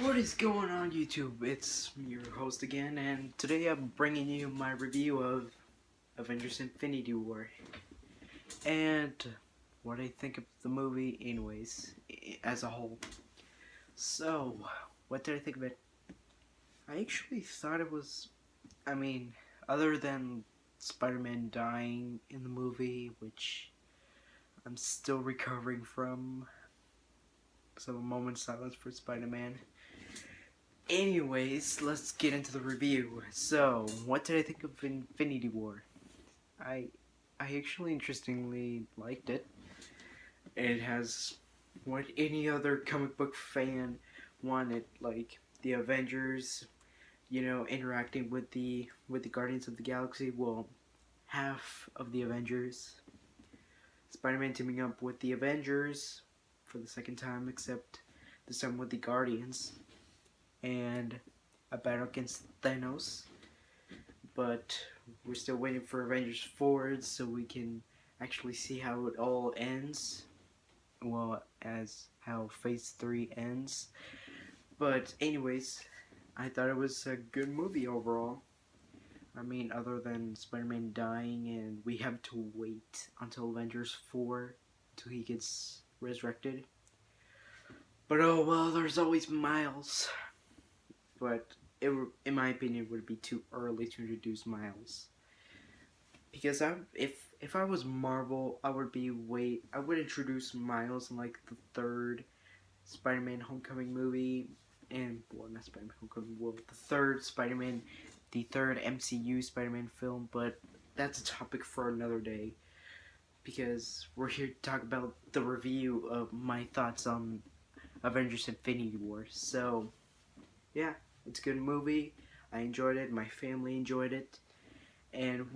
What is going on, YouTube? It's your host again, and today I'm bringing you my review of Avengers Infinity War and what I think of the movie anyways, as a whole. So, what did I think of it? I actually thought it was, other than Spider-Man dying in the movie, which I'm still recovering from, so a moment's silence for Spider-Man. Anyways, let's get into the review. So, what did I think of Infinity War? I actually interestingly liked it. It has what any other comic book fan wanted, like the Avengers, interacting with the Guardians of the Galaxy. Well, half of the Avengers. Spider-Man teaming up with the Avengers for the second time, except this time with the Guardians. And a battle against Thanos, but we're still waiting for Avengers 4 so we can actually see how it all ends. Well, as how Phase 3 ends. But anyways, I thought it was a good movie overall. Other than Spider-Man dying and we have to wait until Avengers 4 until he gets resurrected. But oh well, there's always Miles. But in my opinion, it would be too early to introduce Miles. Because if I was Marvel, I would introduce Miles in like the third Spider-Man Homecoming movie, and well, not Spider-Man Homecoming, well, the third MCU Spider-Man film. But that's a topic for another day. Because we're here to talk about the review of my thoughts on Avengers Infinity War. So, yeah. It's a good movie. I enjoyed it. My family enjoyed it. And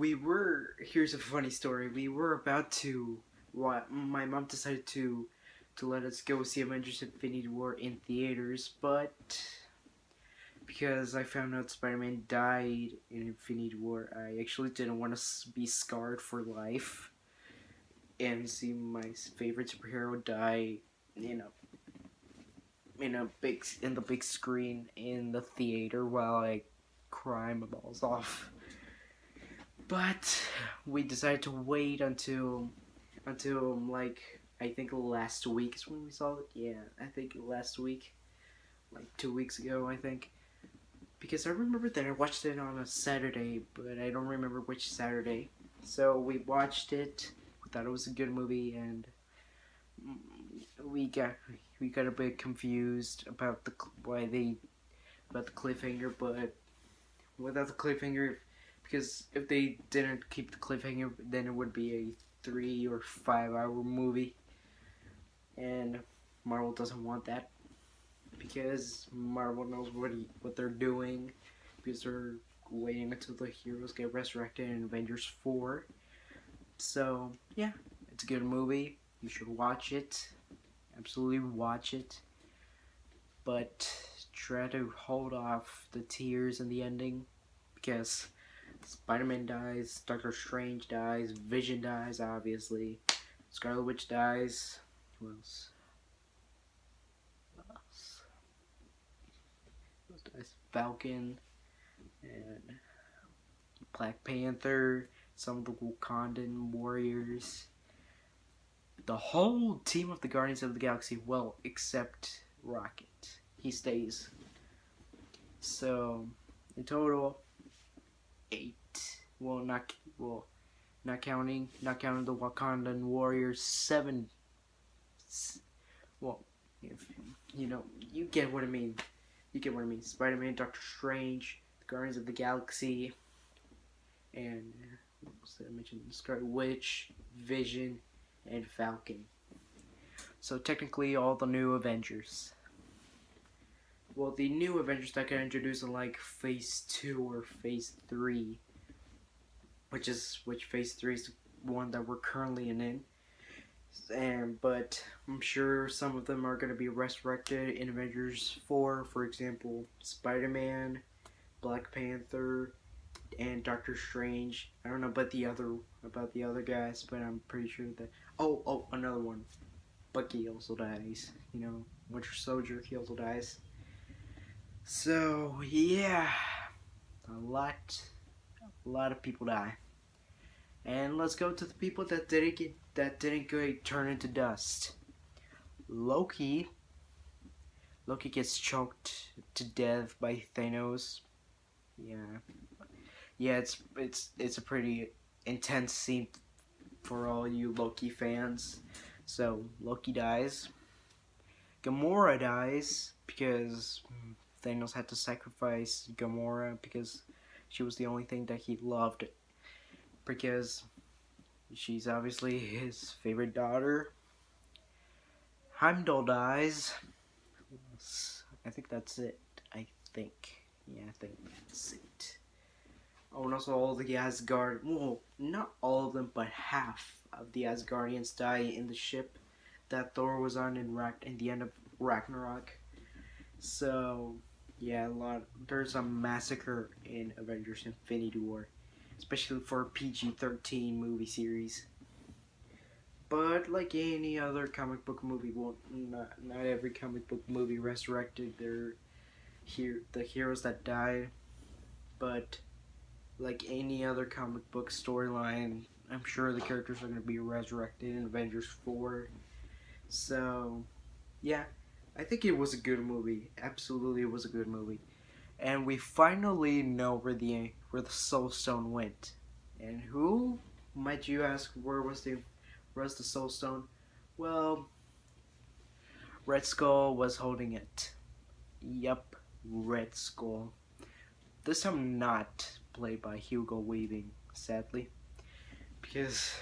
here's a funny story. We were about to, my mom decided to let us go see Avengers Infinity War in theaters, but because I found out Spider-Man died in Infinity War, I actually didn't want to be scarred for life and see my favorite superhero die, in the big screen in the theater while I cry my balls off. But we decided to wait until like I think last week is when we saw it. Yeah, I think last week, like 2 weeks ago, I think. Because I remember that I watched it on a Saturday, but I don't remember which Saturday. So we watched it. We thought it was a good movie, and we got a bit confused about the cliffhanger, but without the cliffhanger, because if they didn't keep the cliffhanger, then it would be a 3 or 5 hour movie, and Marvel doesn't want that, because Marvel knows what they're doing, because they're waiting until the heroes get resurrected in Avengers 4. So yeah, it's a good movie. You should watch it. Absolutely watch it. But try to hold off the tears in the ending, because Spider-Man dies, Doctor Strange dies, Vision dies, obviously. Scarlet Witch dies. Who else? Who else dies? Falcon and Black Panther, some of the Wakandan warriors. The whole team of the Guardians of the Galaxy, well, except Rocket. He stays. So, in total, 8. Not counting the Wakandan warriors, 7. Well, if you get what I mean. You get what I mean. Spider-Man, Doctor Strange, the Guardians of the Galaxy, and what else did I mention? Scarlet Witch, Vision, and Falcon. So technically all the new Avengers. Well, the new Avengers that got introduced in like Phase 2 or Phase 3, which Phase 3 is the one that we're currently in. But I'm sure some of them are going to be resurrected in Avengers 4. For example, Spider-Man, Black Panther, and Doctor Strange. I don't know about the other guys, but I'm pretty sure that. Oh, another one. Bucky also dies. Winter Soldier, he also dies. So yeah, a lot of people die. And let's go to the people that didn't get turned into dust. Loki. Loki gets choked to death by Thanos. Yeah, yeah. It's a pretty intense scene for all you Loki fans. So Loki dies. Gamora dies because Thanos had to sacrifice Gamora because she was the only thing that he loved. Because she's obviously his favorite daughter. Heimdall dies. I think that's it. I think. Yeah, I think that's it. Oh, and also all the Asgard. Well, not all of them, but half of the Asgardians die in the ship that Thor was on in the end of Ragnarok. So, yeah, there's a massacre in Avengers Infinity War, especially for a PG-13 movie series. But like any other comic book movie, well, not every comic book movie resurrected the heroes that died. But like any other comic book storyline, I'm sure the characters are going to be resurrected in Avengers 4. So, yeah, I think it was a good movie. Absolutely, it was a good movie. And we finally know where the Soul Stone went. And who, might you ask, where's the Soul Stone? Well, Red Skull was holding it. Yup, Red Skull. This time not played by Hugo Weaving, sadly. Because,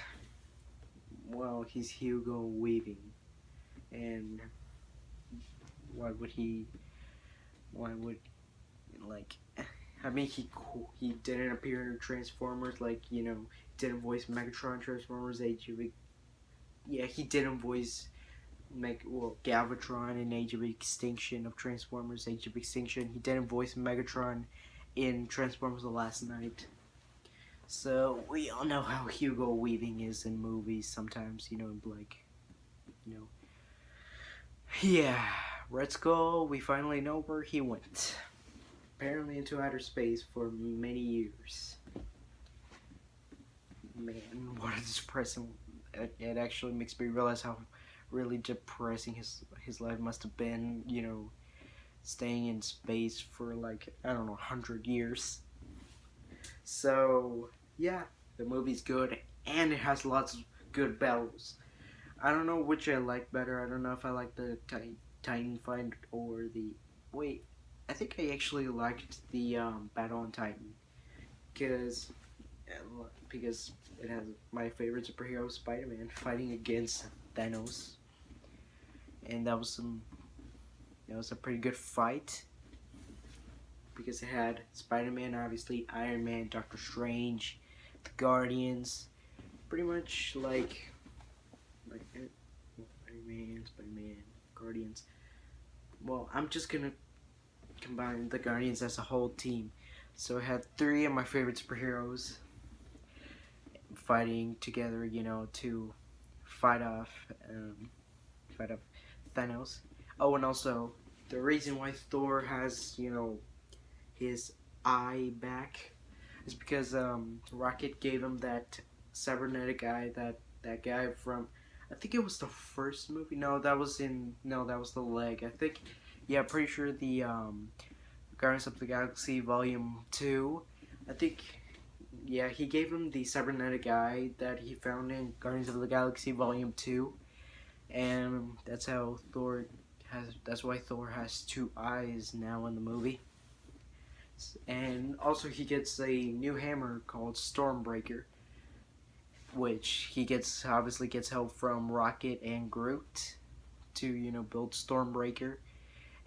well, he's Hugo Weaving. And why would he, why would, like, I mean, he didn't appear in Transformers, like, didn't voice Megatron Transformers Age of, yeah, he didn't voice Galvatron in Age of Extinction of Transformers Age of Extinction. He didn't voice Megatron in Transformers The Last Night. So we all know how Hugo Weaving is in movies sometimes, yeah, Red Skull, we finally know where he went. Apparently into outer space for many years. Man, what a depressing. It actually makes me realize how really depressing his life must have been, staying in space for like, I don't know, 100 years. So, yeah, the movie's good and it has lots of good battles. I don't know which I like better. I don't know if I like the Titan fight or the. Wait, I think I actually liked the battle on Titan because it has my favorite superhero, Spider-Man, fighting against Thanos, and that was a pretty good fight because it had Spider-Man, obviously, Iron Man, Doctor Strange, the Guardians, pretty much like Spider-Man, Guardians. Well, I'm just gonna combine the Guardians as a whole team. So I had three of my favorite superheroes fighting together, to fight off, fight off Thanos. Oh, and also the reason why Thor has, his eye back is because Rocket gave him that cybernetic eye that guy from, I think it was the first movie. No, that was the leg. I think, yeah, pretty sure the Guardians of the Galaxy Volume 2. I think, yeah, he gave him the cybernetic eye that he found in Guardians of the Galaxy Volume 2. And that's why Thor has two eyes now in the movie. And also he gets a new hammer called Stormbreaker, which he obviously gets help from Rocket and Groot to build Stormbreaker.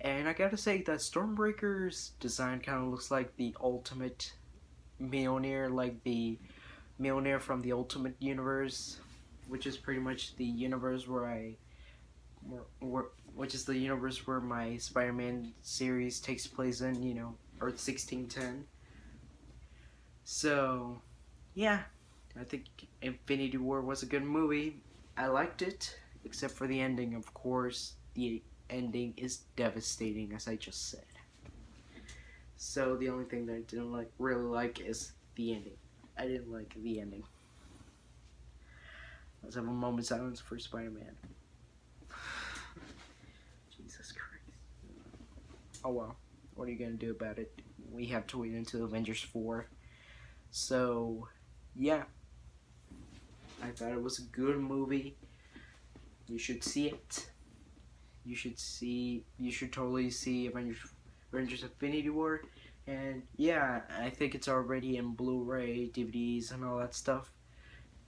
And I gotta say that Stormbreaker's design kind of looks like the ultimate Mjolnir, like the Mjolnir from the Ultimate Universe, which is pretty much the universe which is the universe where my Spider-Man series takes place in, Earth 1610. So, yeah, I think Infinity War was a good movie. I liked it, except for the ending, of course. The ending is devastating, as I just said. So the only thing that I didn't really like is the ending. I didn't like the ending. Let's have a moment of silence for Spider-Man. Jesus Christ. Oh well. What are you gonna do about it? We have to wait until Avengers 4. So, yeah. I thought it was a good movie. You should see it. You should totally see Avengers Infinity War. And yeah, I think it's already in Blu-ray, DVDs, and all that stuff.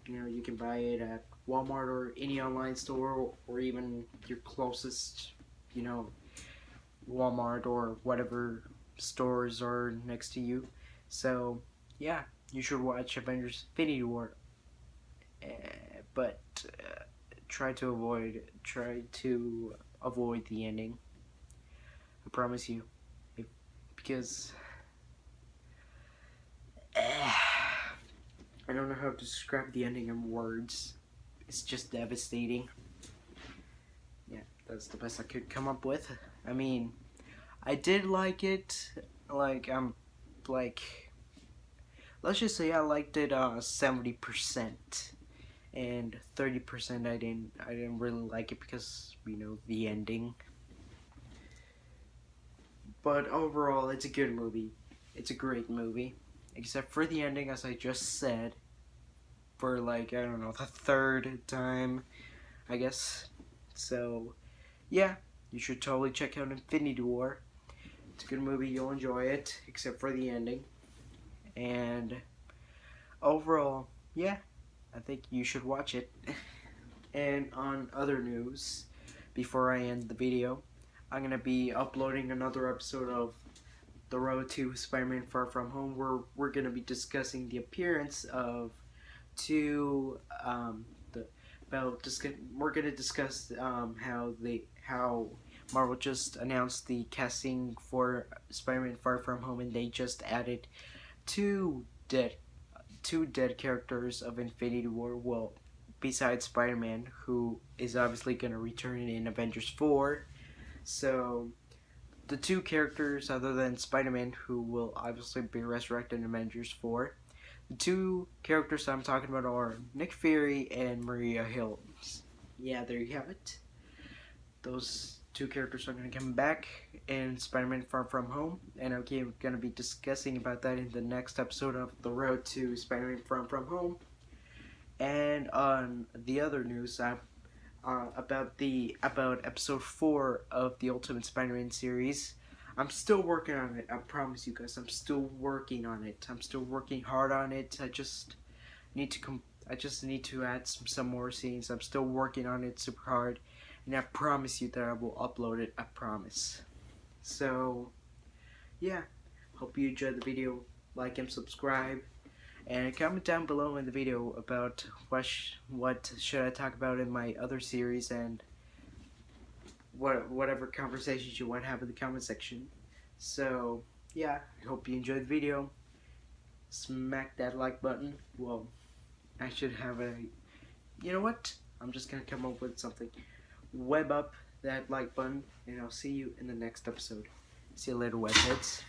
You know, you can buy it at Walmart or any online store, or even your closest, you know, Walmart or whatever stores are next to you. So, yeah, you should watch Avengers Infinity War. But try to avoid the ending. I promise you, because I don't know how to describe the ending in words. It's just devastating. Yeah, that's the best I could come up with. I mean, I did like it. Let's just say I liked it 70%, and 30% I didn't really like it because, you know, the ending. But overall, it's a good movie. It's a great movie, except for the ending, as I just said, for I don't know, the third time, I guess. So, yeah, you should totally check out Infinity War. It's a good movie, you'll enjoy it, except for the ending. And overall, yeah, I think you should watch it. And on other news, before I end the video, I'm going to be uploading another episode of The Road to Spider-Man Far From Home, where we're going to be discussing the appearance of we're going to discuss how Marvel just announced the casting for Spider-Man Far From Home, and they just added two dead characters of Infinity War. Well, besides Spider-Man, who is obviously going to return in Avengers 4. So, the two characters other than Spider-Man, who will obviously be resurrected in Avengers 4, the two characters I'm talking about are Nick Fury and Maria Hill. Yeah, there you have it. Those two characters are going to come back in Spider-Man Far From Home, and I'm going to be discussing about that in the next episode of The Road to Spider-Man Far From Home. And on the other news, about episode 4 of the Ultimate Spider-Man series, I'm still working on it. I promise you guys, I'm still working on it. I'm still working hard on it. I just need to add some more scenes. I'm still working on it super hard, and I promise you that I will upload it. I promise. So, yeah. Hope you enjoyed the video. Like and subscribe. And comment down below in the video about what should I talk about in my other series, and whatever conversations you want to have in the comment section. So, yeah, I hope you enjoyed the video. Smack that like button. Well, I should have you know what? I'm just going to come up with something. Web up that like button, and I'll see you in the next episode. See you later, webheads.